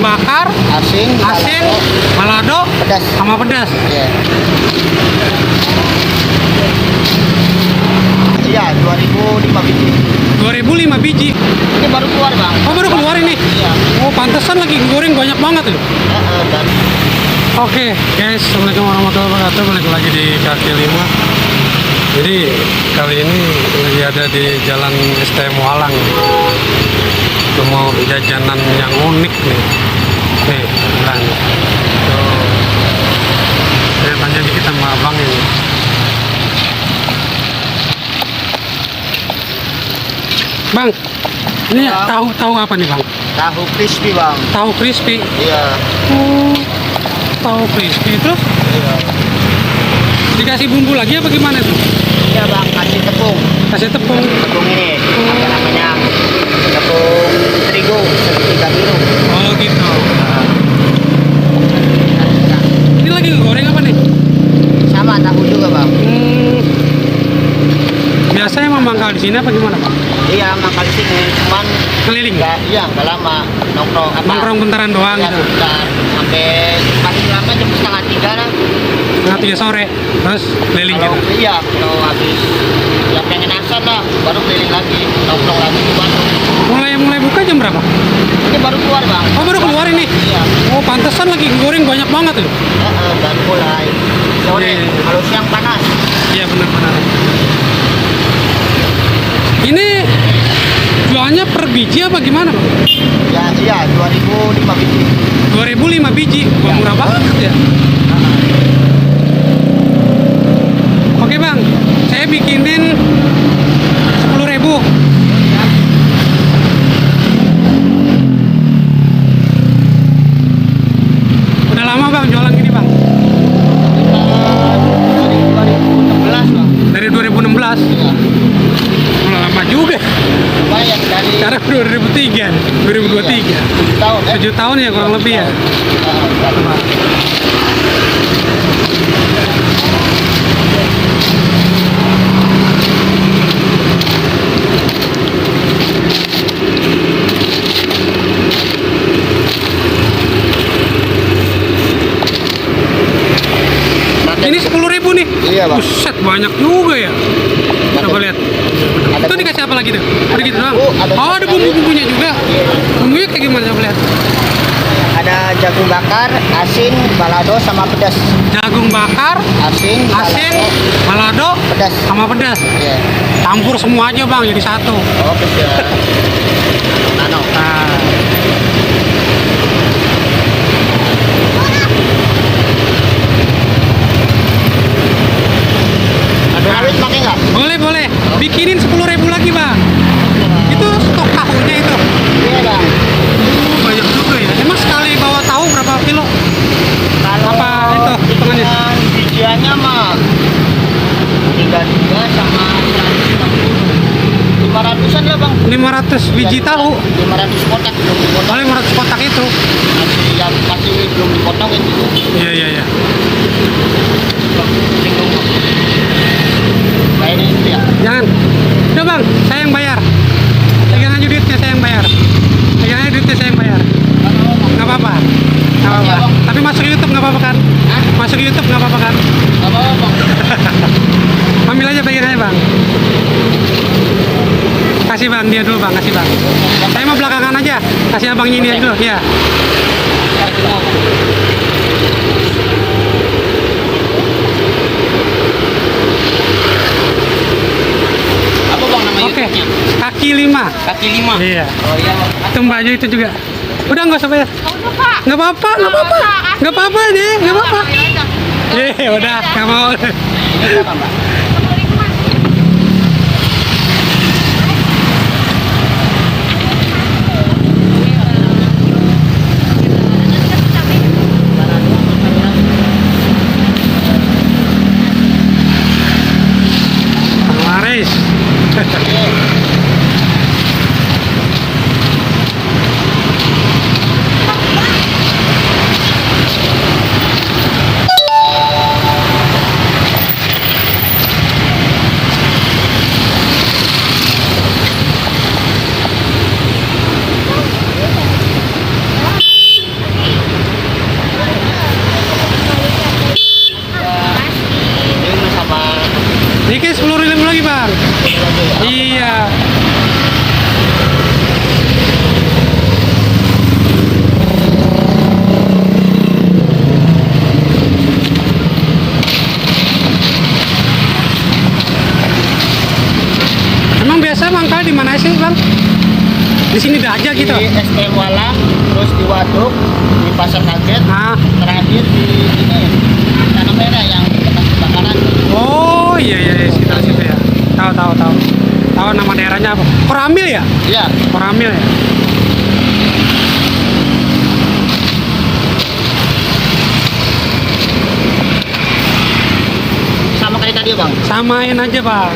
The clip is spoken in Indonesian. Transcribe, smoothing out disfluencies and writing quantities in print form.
bakar, asin, balado, pedas. sama pedas. Iya. Iya, 2005 biji. 2005 biji. Ini baru keluar, Bang. Oh, baru keluar ini? Iya. Oh, pantesan lagi goreng banyak banget loh. Dan Oke, guys, assalamualaikum warahmatullahi wabarakatuh. Balik lagi di kaki 5. Jadi kali ini lagi ada di Jalan STM Walang. Mau jajanan yang unik nih. Nih, bilang. Tuh. Saya tanya dikit sama abang ini. Bang, ini tahu apa nih, Bang? tahu crispy, Bang. Tahu crispy. Iya. Oh, tahu crispy itu Iya. dikasih bumbu lagi apa gimana tuh? Iya, Bang, kasih tepung. Kasih tepung. Tepung ini apa namanya? Tepung terigu segitiga biru. Oh gitu. Ini lagi goreng apa nih? Sama tahu juga, Bang. Biasanya memangkal di sini apa gimana, Pak? Iya, makan di sini cuman Keliling. nggak lama nongkrong apa? Nongkrong bentaran doang Iya, gitu. bentar. Sampai paling lama jam setengah 3 lah. Setengah 3 sore, terus keliling Kalau gitu. iya, kalau habis ya pengen asal lah, baru keliling lagi, nongkrong lagi di Bandung. Mulai buka jam berapa? Ini baru keluar, Bang. Oh, baru keluar ini? Iya. Oh, pantesan lagi goreng banyak banget loh. Dan mulai sore. Iya, iya. Kalau siang panas. Iya, benar-benar. Ini jualnya per biji apa gimana, Bang? Ya, iya, 2005 biji. 2005 biji, wah, murah banget ya. Oke, Bang, saya bikinin 10.000. Udah lama, Bang, jualan gini, Bang? Dari 2016, Bang. Dari 2016. Iya. Udah lama juga. Lumayan dari Sekarang 2003, 2023. 7 tahun. 7 tahun ya kurang lebih ya. Ini 10.000 nih. Iya, Bang. Buset, banyak juga ya. Coba lihat. Ada Itu dikasih apa lagi tuh? Udah gitu doang. bumbu, ada Oh, ada bumbu-bumbunya juga. Bumbunya kayak gimana? Coba lihat. Ada jagung bakar, asin, balado sama pedas. Jagung bakar, Asin, asin, balado, pedas. sama pedas. Iya. Campur semua aja, Bang, jadi satu. Oke, siap. Nano. Nah, Ada rawit pakai nggak? boleh. Bikinin 10.000 lagi, Bang. Itu stok tahunya itu. Iya, Bang. Banyak juga ya. Emang sekali bawa tahu berapa kilo? Kalau Apa itu hitungannya? dengan bijiannya mah 33 sama 500-an lah, Bang. 500 biji Ya, tahu. 500 kotak belum dipotong. Paling 500 kotak itu. Masih belum dipotong itu. Iya. Kayak ini itu ya. Jangan. Udah, Bang, saya yang bayar. Pegang aja duitnya, saya yang bayar. Pegang aja duitnya, saya yang bayar. Nggak apa-apa. Nggak apa-apa. Bang. Tapi masuk YouTube nggak apa-apa kan? Hah? Masuk YouTube nggak apa-apa kan? Nggak apa-apa, Bang. Ambil aja, pegang aja, Bang. Kasih, Bang, dia dulu, Bang. Kasih, Bang. Saya mau belakangan aja. Kasih abangnya ini aja dulu. Iya. Apa, Bang, nama Oke. YouTube-nya? Kaki 5. Kaki 5. Iya. Oh iya, Bang. Itu baju itu juga. Udah nggak usah bayar. Nggak apa-apa. Nggak apa-apa deh, nggak apa-apa. Udah, nggak mau. Ini berapa, Mbak? Laris. Di sini aja gitu. Di STM Walang, terus di Waduk, di Pasar Kaget, Ah. terakhir di ini Tanah Merah yang bekas kebakaran. Oh iya iya iya, sekitar situ ya. Tahu nama daerahnya apa? Koramil ya? Iya. Koramil ya. Sama kayak tadi bang. Samain aja, Pak.